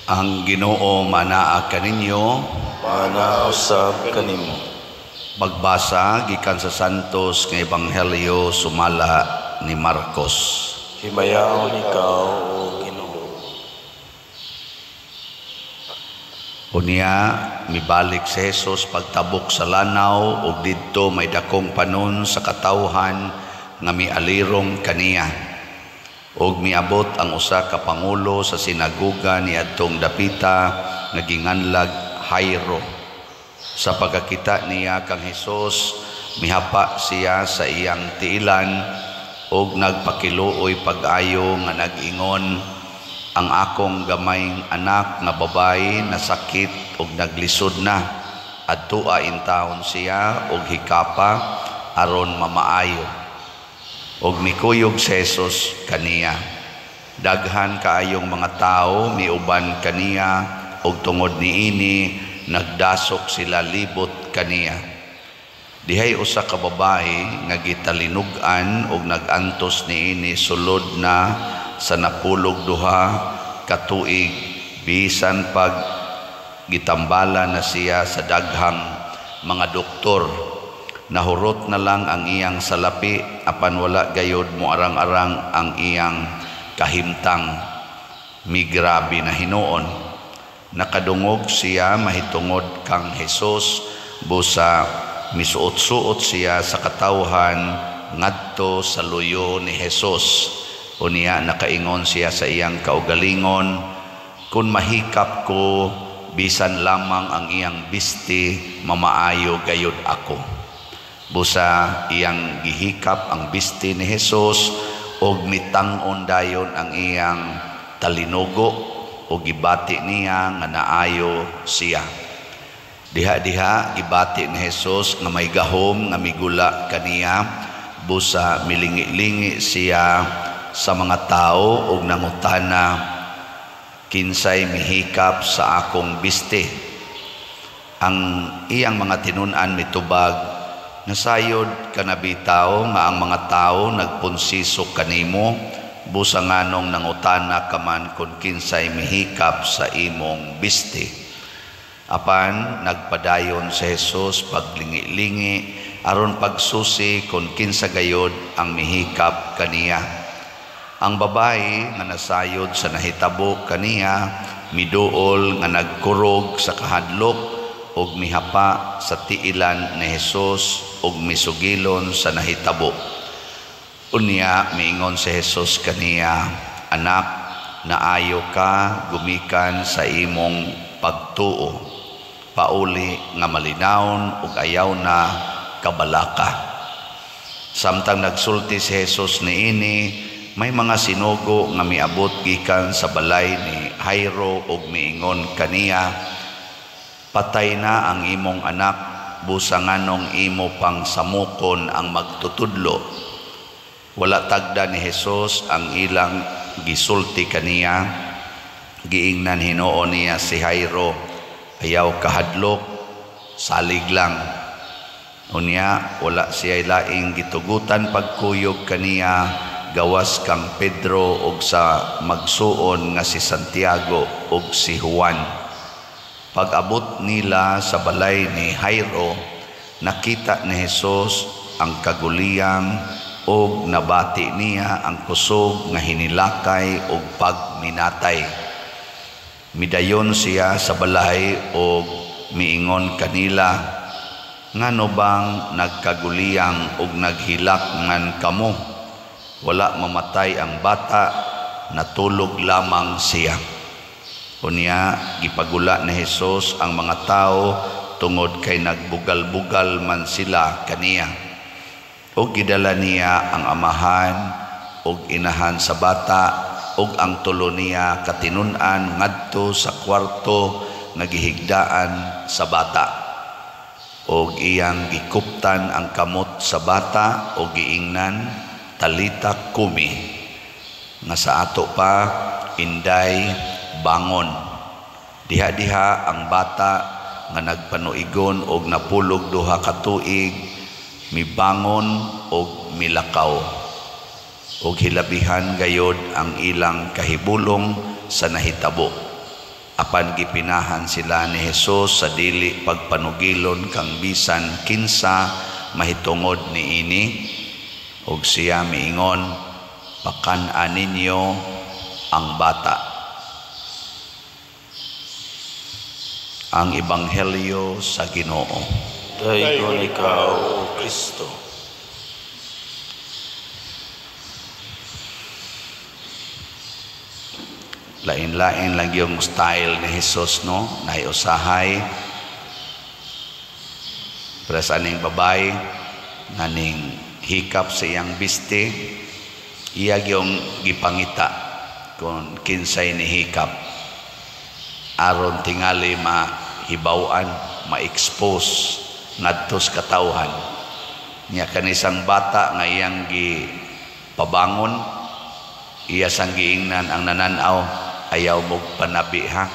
Ang Ginoo manaa kaninyo, manausab kanimo. Magbasa gikan sa Santos nga Ebanghelyo sumala ni Marcos. Himayaon ikaw, O Ginoo. Unya mibalik si Jesus pagtabok sa lanaw ug didto may dakong panon sa katawhan nga mialirong kaniya. Og miabot ang usa ka pangulo sa sinagoga niadtong dapita nga ginganlag Jairo. Sa pagkakita niya kang Hesus, mihapa siya sa iyang tiilan og nagpakiluoy pag-ayo nga nag-ingon, ang akong gamayng anak nga babayi nasakit og naglisod na. Adtua in taon siya og hikapa aron mamaayo. Og mikuyog si Jesus kaniya. Daghan kaayong mga tao miuban kaniya og tungod niini nagdasok sila libot kaniya. Dihay usa ka babae nga gitalinugan og nagantos niini sulod na sa napulog duha ka tuig bisan pag gitambala na siya sa daghang mga doktor. Nahurot na lang ang iyang salapi apan wala gayod mo arang-arang ang iyang kahimtang. Migrabe na hinuon. Nakadungog siya mahitungod kang Hesus, busa misuot-suot siya sa katawhan ngadto sa luyo ni Hesus. Unya nakaingon siya sa iyang kaugalingon, kun mahikap ko bisan lamang ang iyang bisti mamaayo gayod ako. Busa iyang gihikap ang bisti ni Hesus og mitang-on dayon ang iyang talinugo o gibati niya nga naayo siya. Diha-diha gibati ni Hesus nga may gahom nga migula kaniya, busa milingi-lingi siya sa mga tao og nangutana, kinsay mihikap sa akong bisti. Ang iyang mga tinun-an mitubag, nasayod kanabitaw nga ang mga tao nagpunsisok kanimo, busa nganong nangutana ka man kung kinsay mihikap sa imong bisti. Apan nagpadayon si Jesus paglingi-lingi aron pagsusi kung kinsa gayod ang mihikap kaniya. Ang babae nga nasayod sa nahitabo kaniya miduol nga nagkurog sa kahadlok og mihapa sa tiilan ni Jesus og misugilon sa nahitabo. Unya miingon si Jesus kaniya, anak, naayo ka gumikan sa imong pagtuo. Pauli nga malinawon ug ayaw na kabalaka. Samtang nagsulti si Jesus niini, may mga sinugo nga miabot gikan sa balay ni Jairo ug miingon kaniya, patay na ang imong anak, busa nganong imo pang samukon ang magtutudlo. Wala tagda ni Jesus ang ilang gisulti kaniya. Giingnan hinuon niya si Jairo, ayaw kahadlok, salig lang. Unya wala siya laing gitugutan pagkuyog kaniya, gawas kang Pedro ug sa magsuon nga si Santiago ug si Juan. Pag-abot nila sa balay ni Jairo, nakita ni Jesus ang kaguliyang og nabati niya ang kusog nga hinilakay og pagminatay. Midayon siya sa balay og miingon kanila, ngano bang nagkaguliyang og naghilak ngan kamo? Wala mamatay ang bata, natulog lamang siya. Unya gipagula ni Jesus ang mga tao tungod kay nagbugal-bugal man sila kaniya. Og gidala niya ang amahan og inahan sa bata og ang tulo niya katinun-an ngadto sa kwarto nga gihigdaan sa bata. Og iyang gikuptan ang kamot sa bata og giingnan, talita kumi, nga sa ato pa inday bangon. Diha-diha ang bata nga nagpanuigon og napulog duha ka tuig mibangon og milakaw. Og hilabihan gayod ang ilang kahibulong sa nahitabo. apan gipinahan sila ni Hesus sa dili pagpanugilon kang bisan kinsa mahitungod niini, ug siya miingon, pakan-an ninyo ang bata. Ang Ebanghelyo sa Ginoo. Dayon ikaw, O Kristo. Lain-lain lang yung style ni Jesus, no? Nahiusahay. Pero sa aning babay, naning hikap sa iyang biste, iya yung gipangita kung kinsay ni hikap. Aron tingali mahibawan, ma-expose ngadtos katawhan. Nya kanisang bata nga iyang gipabangon, iya sang giingnan ang nananaw, ayaw mog panabi ha.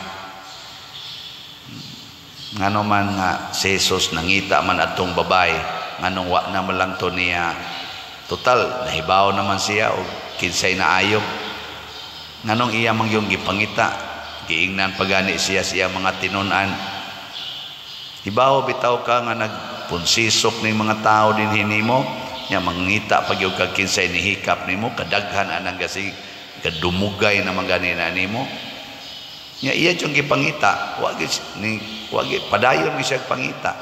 Ngano man nga si Jesus nangita man atong babay, nganong wa na man lang to niya, total nahibaw naman siya o kinsay na ayog. Nganong iya mang yung gipangita, giingnan pagani siya mga tinunan. Hibaw bitaw ka nga nagpunsisok ni mga tao din hinimo, nya mangita pag yung kinsay ni hikap nimo, kadaghan anang kasi kadumugay na manganina nimo. Nya iya yung gipangita, wag padayon ni siya pangita.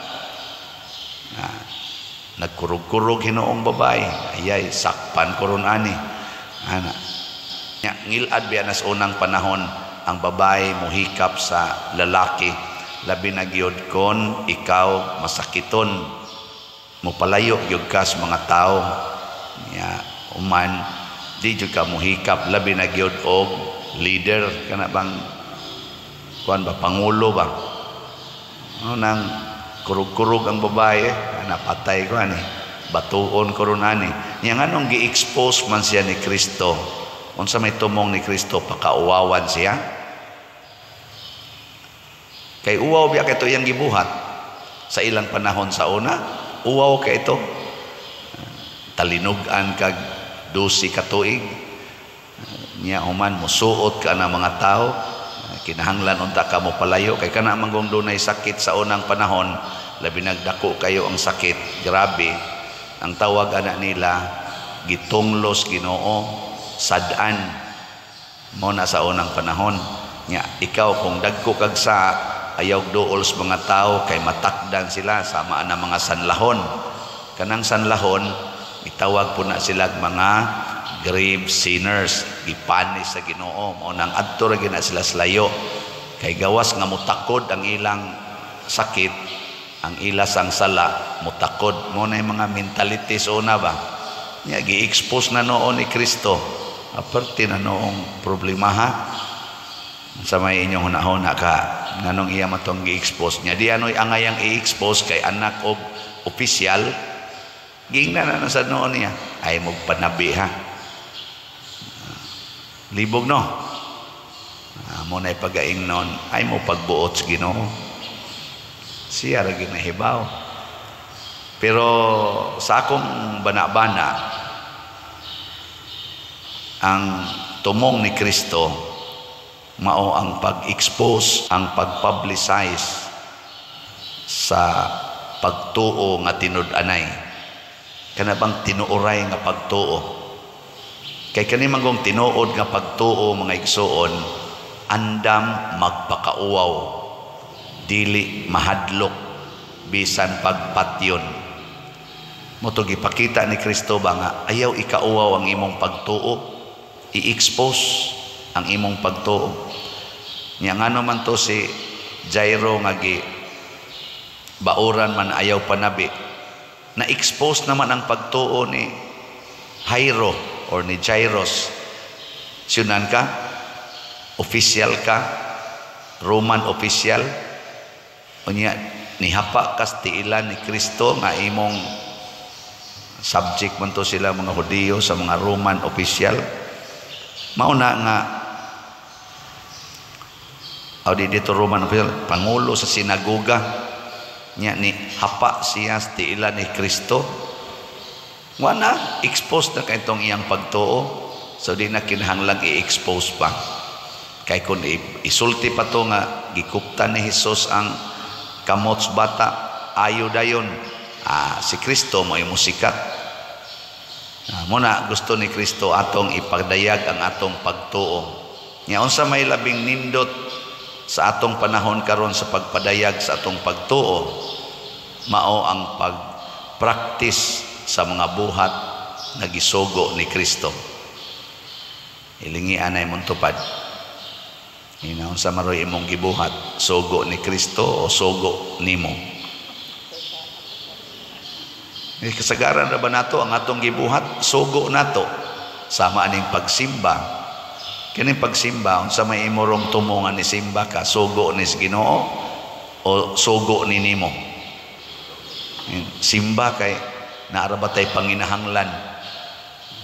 Nagkurog-kurog hinoong babay, ayay sakpan koron ani. Ana. Nya ngilad biya nas unang panahon ang babae muhikap sa lalaki, labi na gyud kon ikaw masakiton, mupalayo gyud ka sa mga tao. Nya uman di jud ka muhikap, labi na gyud og leader kana bang kuan ba, pangulo ba, nang kurug-kurug ang babae, napatay ko ani, batuon koron ani. Nya nganong gi-expose man siya ni Kristo, unsa may tumong ni Kristo, pakauwawan siya. Kay uwaw biya kay ito iyang gibuhat sa ilang panahon sa una, uwaw kay ito, talinugan kag 12 ka tuig. Nya human musuot ka na mga tao, kinahanglan unta ka mo palayo, kay kana manggong dunay sakit sa unang panahon, labi nagdako kayo ang sakit, grabe. Ang tawag ana nila gitunglos Ginoo, sad-an mo na sa unang panahon. Nya ikaw kung dagko kag sa ayaw duol sa mga tao, kay matakdan sila sama na mga sanlahon. Kanang sanlahon itawag po na sila mga grave sinners, gipanis sa Ginoo, mao nang adto ra gina sila slayo, kay gawas nga mutakod ang ilang sakit, ang ilasang sala mutakod mo na yung mga mentalities una ba. Nya gi-expose na noon ni Kristo, aparte na noong problema ha. Sa may inyong hunahuna ka, nganong iya matong gi-expose niya, di ano'y angayang i-expose kay anak o opisyal, giingnan na sa noon niya, ay magpanabi ha. Libog no, mo na ipagaing noon, ay mo pagbuot sa Ginoo, siya ra ginahibaw. Pero sa akong bana-bana, ang tumong ni Kristo mao ang pag-expose, ang pag-publicize sa pagtuo nga tinud-anay, kana bang tinuoray nga pagtuo. Kay kani manggong tinuod nga pagtuo, mga igsoon, andam magpakauwaw, dili mahadlok, bisan pagpatyon. Moto gipakita ni Kristo ba nga ayaw ikauwaw ang imong pagtuo, i-expose ang imong pagtuo. Nya ngano man to si Jairo nga bauran man ayaw panabi, na-expose naman ang pagtuo ni Jairo or ni Jairos. Sunan ka, official ka, Roman official, unya nihapa kas tiilan ni Kristo nga imong subject man to sila mga Hudiyo sa mga Roman official. Mauna nga dito Roman official, pangulo sa sinagoga, nya ni hapa siya sa tiilan ni Kristo. Wana, expose na kay itong iyang pagtuo, so di na kinahanglang i-expose pa. Kay kung isulti pa to nga gikuptan ni Hesus ang kamots bata, ayo dayon. Si Kristo mo musikat. Muna gusto ni Kristo atong ipagdayag ang atong pagtuo. Nya unsa may labing nindot sa atong panahon karon sa pagpadayag sa atong pagtuo, mao ang pagpractice sa mga buhat na gisugo ni Kristo. Ilingi anay mong tupad. Inaon sa maroy imong gibuhat, sugo ni Kristo o sugo nimo? Kasagaran na ba nato ang atong gibuhat? Sugo nato. Sama aning pagsimba. Kining pagsimba, unsa may imorong tumongan ni simba ka, sugo ni Ginoo o sugo ni nimo? Simba kay naarabatay panginahanglan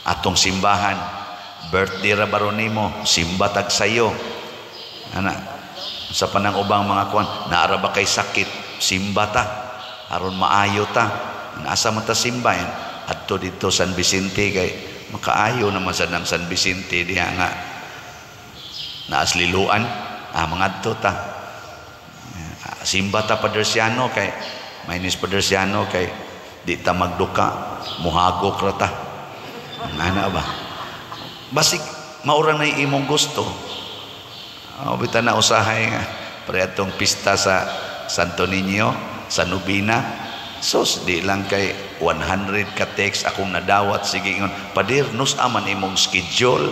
atong simbahan. Birthday ra baron nimo, simba tag sayo. Ana, sa panang ubang mga kuan, naara ba kay sakit, simba ta aron maayo ta. Nasa man ta simba yan adto dito San Vicente kay makaayo naman sa ng San Vicente diha nga naasliluan mga adto ta. Simba ta Padersiano kay mainis Padersiano kay di ta magduka muhagok ra ta. Ana ba basig maura na imong gusto. Bita na usahay nga pre atong pista sa Santo Niño sa Nubina. Sos di lang kay 100 ka text akong nadawat, sige ingon padir nus aman imong schedule,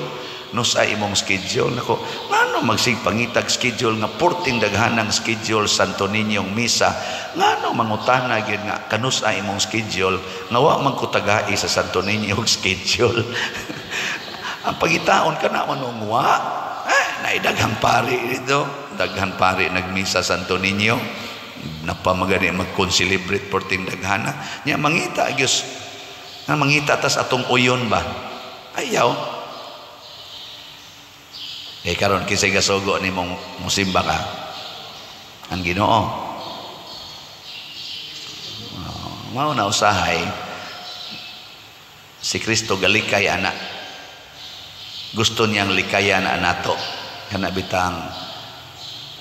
nus ay imong schedule. Nako ngano magsipangitag schedule nga 14 daghanang schedule Santo Niñong misa, ngano mangutana gyud nga kanus ay imong schedule nga wa man ko tagai sa Santo Niñong schedule. Ang pagitaon kana manong wa naidaghang pari dito, daghang pari nagmisa Santo Niño. Napamagani mag-concelebrate for tindaghana nya mangita gyus nga mangita tas atong uyon ba ayaw karon kisay gasugo ni mong musimba ka ang Ginoo. Mao na usahay si Kristo galikay ana, gusto niyang likayan nato kana bitang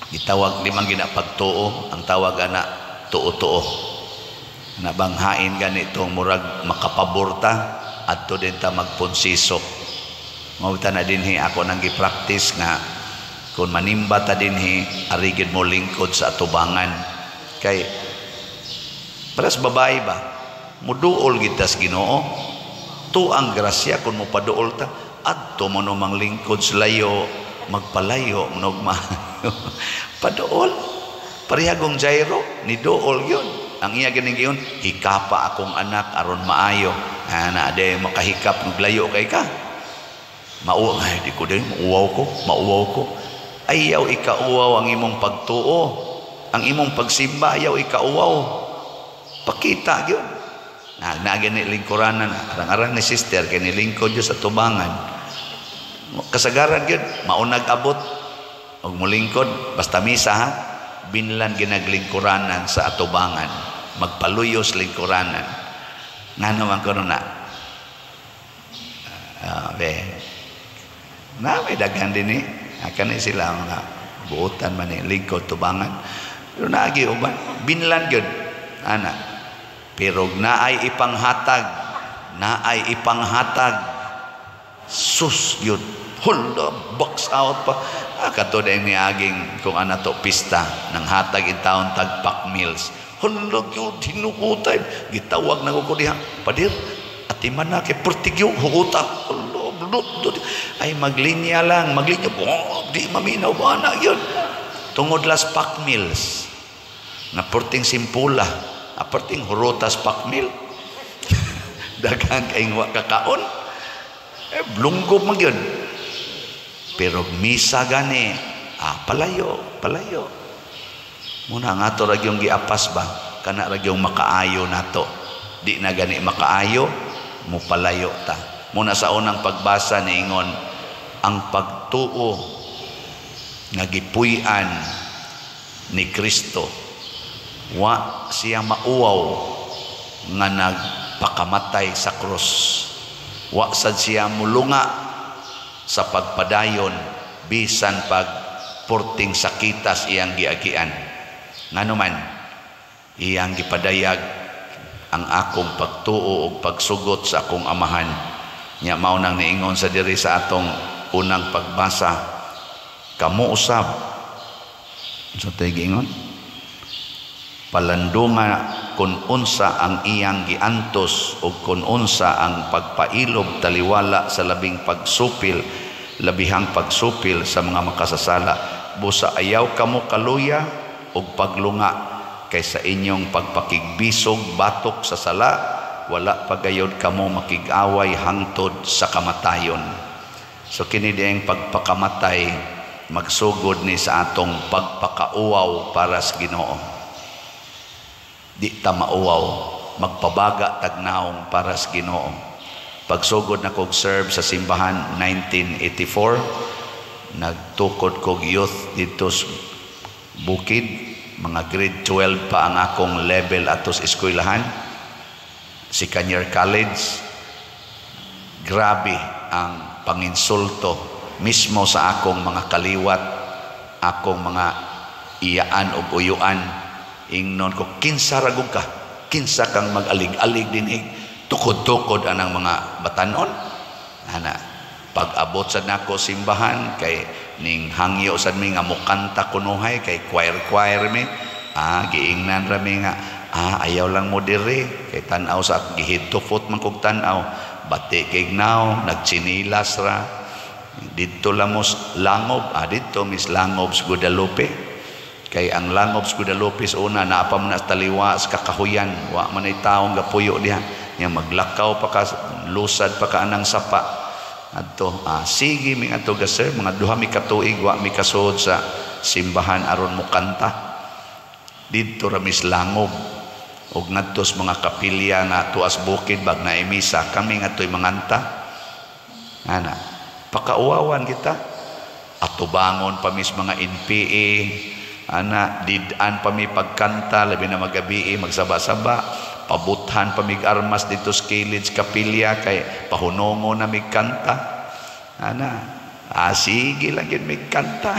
gitawag limang ginapagtuo, ang tawag ana tuo-tuo. Nabanghain ganitong murag makapaborta adto din ta magponsiso. Mao ta na dinhi ako nang gi-practice nga kung manimba ta dinhi arigid mo lingkod sa atubangan. Kay paras babae ba muduol gid tas Ginoo. Tuang grasya kun mo paduol ta adto mo no manglingkod sa layo magpalayo mnog padool parihagong Jairo ni dool yun ang iya ganing yun hikapa akong anak aron maayo ana ade makahikap ng layo kay ka ay di ko din mauwaw ko ayaw ikauwaw ang imong pagtuo, ang imong pagsimba ayaw ikauwaw pakita yun nagani lingkuranan arang-arang ni sister kay nilingkod yun sa tubangan kasagaran gyud maunag abot og mulingkod basta misa ha binlan ginaglingkuranan sa atubangan magpaluyos lingkuranan ngano man kuno na may daghan din akan sila mga buotan man ni lingkod tubangan pero naagi uban binlan gyud ana pero naay ipanghatag sus gyud hold box out pa katod ang niaging kung ana to pista nang hatag in taon tag pack meals hold gyud hinukutay gitawag na ko diha padir atiman na kay pertigyo hukuta ay maglinya di maminaw ba na yun tungod las pack meals na perting simpula perting hurutas pack meal daghang kay wa kakaon blunggob man yun pero misa gani palayo muna nga to ragyong giapas ba kana ragyong makaayo nato di na gani makaayo mo palayo ta muna sa unang pagbasa ni ingon ang pagtuo nga gipuy-an ni Kristo wa siya mauwaw nga nagpakamatay sa krus wa sad siya mulunga sa pagpadayon bisan pag porting sakitas iyang giagian. Nganuman iyang gipadayag ang akong pagtuo ug pagsugot sa akong amahan. Nya mao nang niingon sa diri sa atong unang pagbasa, kamo usab sa tigingon palandunga kun unsa ang iyang giantos ug kun unsa ang pagpailob taliwala sa labihang pagsupil sa mga makasasala. Busa ayaw kamo kaluya ug paglunga kaysa inyong pagpakigbisog batok sa sala, wala pagayod kamo makig-away hangtod sa kamatayon. So kini diyang pagpakamatay magsugod ni sa atong pagpakauaw para sa Ginoo. Di ta mauaw, magpabaga tagnaong para sa Ginoo. Pagsugod na kog serve sa simbahan 1984, nagtukod kog youth dito sa Bukid, mga grade 12 pa ang akong level atos eskwelahan, Second-year college. Grabe ang panginsulto mismo sa akong mga kaliwat, akong mga iyaan o uyuan. Ingnon ko, kinsa ragog ka, kinsa kang mag-alig-alig dinig, tukod-tukod anang mga batanon. Ana, pag-abot sa nako simbahan kay ning hangyo sad mi nga mukanta kunuhay kay choir mi, giingnan ra mi nga ayaw lang mo diri kay tan-aw sa gihidtofot man kog tan-aw, bati kay gnaw, nagtsinilas ra didto lamos langob, didto mis langob sa Guadalupe. Kay ang langob sa Guadalupe una naapa man sa taliwa sa kakahuyan, wa man ay taong gapuyo diha, nya maglakaw pa ka, lusad pa ka anang sapa adto. Sige mi adto ga sir, mga duha mi katuig wa mi kasud sa simbahan aron mo kanta didto ra mis langob. Og ngadtos mga kapilya nga tuas bukid bag na misa kami ngadtoy manganta. Ana, pakauwawan kita. Atubangon pa mis mga NPA. Ana, didan pa mi pagkanta labi na magabi magsaba-saba, pabuthan pa mig armas dito sa kilid kapilya kay pahunongo na mig kanta. Ana, sige lang yun mig kanta.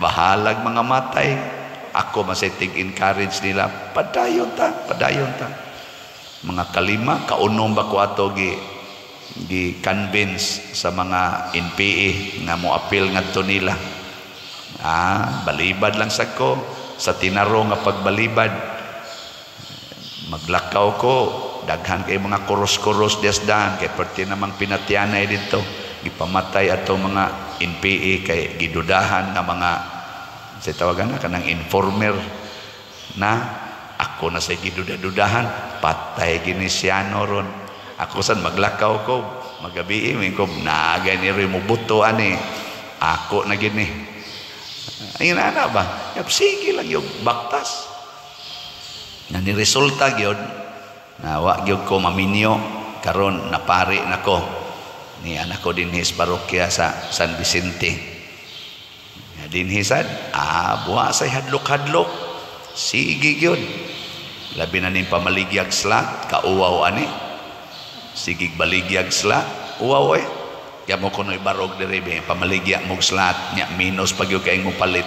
Bahalag mga matay. Ako masetig encourage nila, padayon ta. Mga kalima, kaunom ba ko ato gi-convince sa mga NPA nga mo appeal ngadto nila. Balibad lang sa ko sa tinaro nga pagbalibad, maglakaw ko daghan kay mga kuros-kuros desdan kay perti namang pinatyanay dito, gipamatay ato mga NPA kay gidudahan nga mga sa tawagan na kanang informer na ako na sa gidudahan, patay ginisiano ron. Ako san maglakaw ko magabi ko naagay ni mo buto ani ako na gini. Ayun na ba? Sige lang yung baktas. Na niresulta gyud na wa gyud ko maminyo karon napari nako ni anak ko din his parokya sa San Vicente. Din hisad, buha say hadlok-hadlok. Sige gyud. Labi na ning pamaligyag slat, kauwaw ani. Sige baligyag slat, uwaw eh. Kaya mo kuno ibarog diri be pamaligya mog slat nya minus pag yung kaing mo palit.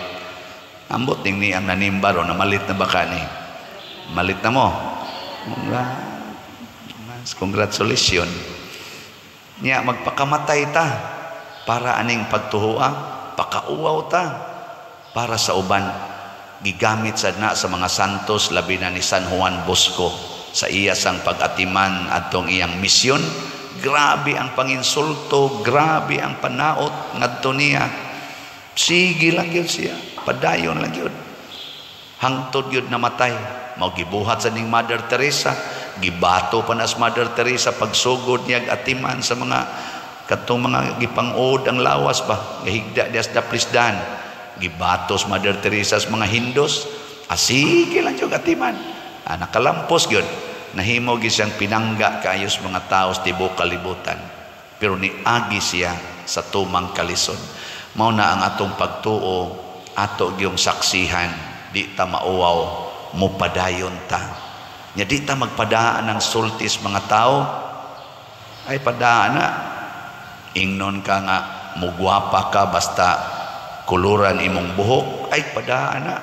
Ambot ning ni ang nanimbaro na malit na baka ni. Malit na mo. Congratulations. Nya magpakamatay ta para aning pagtuhoa, pakauwaw ta para sa uban. Gigamit sad na sa mga santos labi na ni San Juan Bosco sa iya sang pag-atiman atong iyang misyon. Grabe ang panginsulto, grabe ang panaot ngadto niya. Sige lang yun siya, padayon lang yun. Hangtod yun namatay. Mao gibuhat sa ning Mother Teresa, gibato pa na sa Mother Teresa pagsugod niya atiman sa mga katong mga gipangod ang lawas ba, gahigda dias daplisdan. Gibatos Mother Teresa sa mga Hindos, sige lang yung atiman. Nakalampos yun. Nahimo siyang pinangga kaayos mga tao sa tibok kalibutan, pero niagi siya sa tumang kalisod. Mao na ang atong pagtuo, ato gyung saksihan, di ta mauwaw, mupadayon ta. Nya di ta magpadaan ng sultis mga tao, ay padaan na ingnon ka nga mugwapa ka basta kuluran imong buhok, ay padaan na.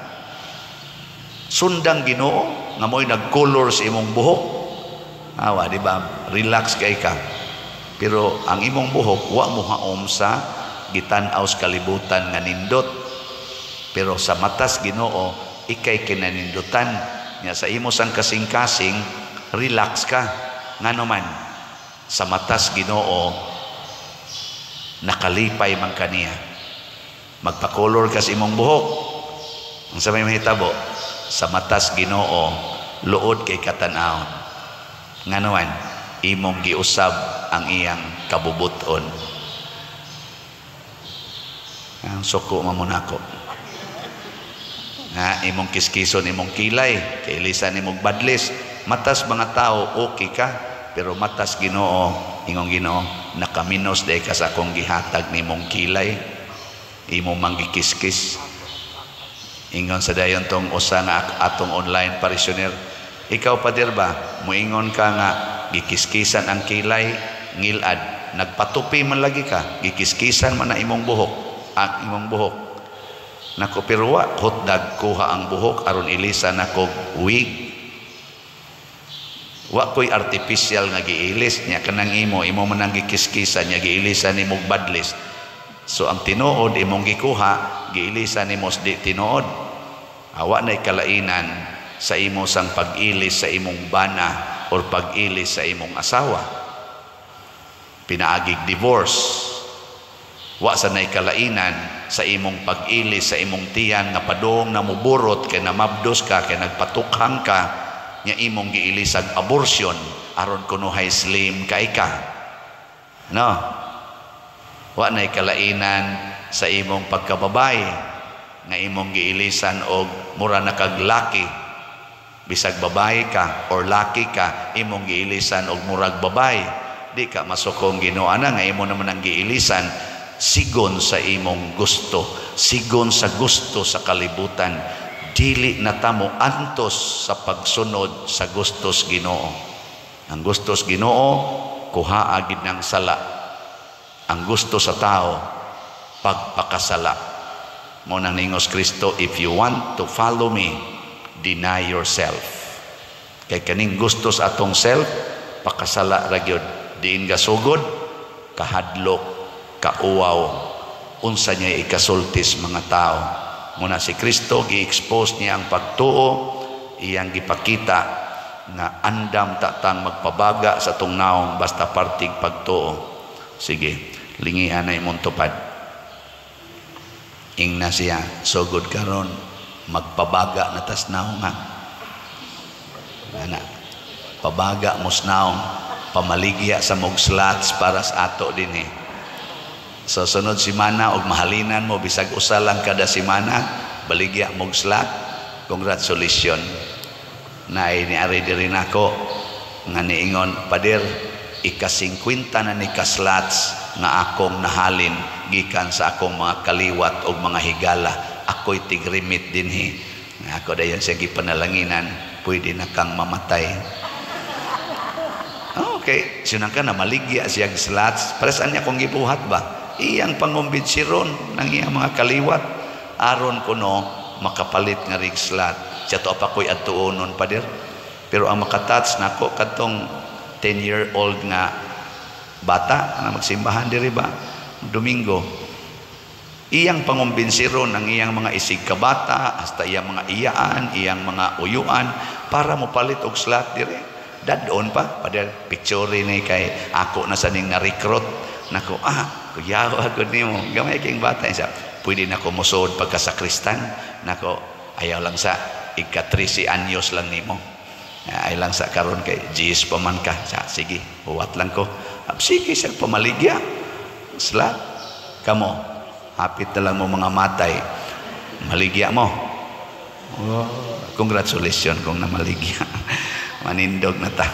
Sundang Ginoo nga mo'y nag-color sa imong buhok. Awa, di ba? Relax kay ka. Pero ang imong buhok, wa mo haom sa gitanaw sa kalibutan nga nindot. Pero sa matas Ginoo, ikay kinanindutan. Nga sa imo sang kasing-kasing, relax ka. Nga naman, sa matas Ginoo, nakalipay man kaniya. Magpa-color ka sa imong buhok. Ang sa may mahitabo, sa matas Ginoo, luod kay katanaw. Nga naman, imong giusab ang iyang kabubuton. Ang suko mamunako. Nga imong kiskison imong kilay, kailisan imong badlis. Matas mga tao, okay ka. Pero matas Ginoo, ingong Ginoo, nakaminos day ka sa akong gihatag nimong kilay. Imong manggikiskis. Ingon sa dayon tong usa nga atong online parishioner. Ikaw pader ba, muingon ka nga gikiskisan ang kilay, ngilad, nagpatupi man lagi ka, gikiskisan man na imong buhok, ang imong buhok. Nako pero wa hotdag kuha ang buhok aron ilisan nako wig. Wa ko'y artificial nga giilis niya kanang imo man ang gikiskisan niya giilisan nimo badlis. So ang tinuod imong gikuha giilisan nimo di tinuod. Awa na'y kalainan sa imo sang pag-ilis sa imong bana or pag-ilis sa imong asawa. Pinaagig divorce. Wa sa na'y kalainan sa imong pag-ilis sa imong tiyan nga padong na muburot kay namabdos ka kay nagpatukhang ka nya imong giilisag abortion aron kunuhay slim kay ka. No. Wa na'y kalainan sa imong pagkababay nga imong giilisan og mura na kag laki. Bisag babae ka or laki ka, imong giilisan og murag babae. Di ka masukong Ginoo ana nga imo naman ang giilisan sigon sa imong gusto, sigon sa gusto sa kalibutan. Dili na tamo antos sa pagsunod sa gustos Ginoo. Ang gustos Ginoo kuha agid ng sala. Ang gusto sa tao pagpakasala. Mo nang ningos Kristo, if you want to follow me, deny yourself. Kay kaning gustos atong self pakasala ra gyud. Diin gasugod, kahadlok, kauwaw, unsa niya ikasultis mga tao. Muna si Kristo gi-expose niya ang pagtuo, iyang gipakita na andam tatang magpabaga sa tong naong basta partig pagtuo. Sige, lingihan na imong tupad. Ing na siya sugod karon magpabaga na tas naong nga. Ana, pabaga mos naong pamaligya sa mog slots para sa ato din eh. So sunod simana og mahalinan mo bisag usa lang kada simana baligya mog slot. Congratulations. Na iniari diri nako nga niingon pader ika-50 na ni ka slots nga akong nahalin gikan sa akong mga kaliwat og mga higala. Ako'y tigrimit din he. Ako dayon siya gipanalanginan, pwede na kang mamatay. Okay, sinang ka na maligya siyang slots. Para saan niya kung gibuhat ba? Iyang pangumbinsiron ng iyang mga kaliwat. Aron ko no, makapalit nga rig slot. Siya to pa ko'y atuonon pa dir. Pero ang makatats na ko, katong 10-year-old nga bata na magsimbahan diri ba? Domingo. Iyang pangumbinsiron ang iyang mga isig kabata, hasta iyang mga iyaan, iyang mga uyuan, para mo palit og slot dire. Dadon pa, pada picture ni kay ako na saning na-recruit. Nako, kuyaw ako nimo. Gamay king bata siya. Pwede na ko musod pagkasakristan. Nako, ayaw lang sa ika-13 anyos lang nimo. Ay lang sa karon kay Gis pa man ka. Sige, buwat lang ko. Sige siya pamaligya. Slot. Kamo. Hapit na lang mo mga matay. Maligya mo. Oh, congratulations kung namaligya. Manindog na ta.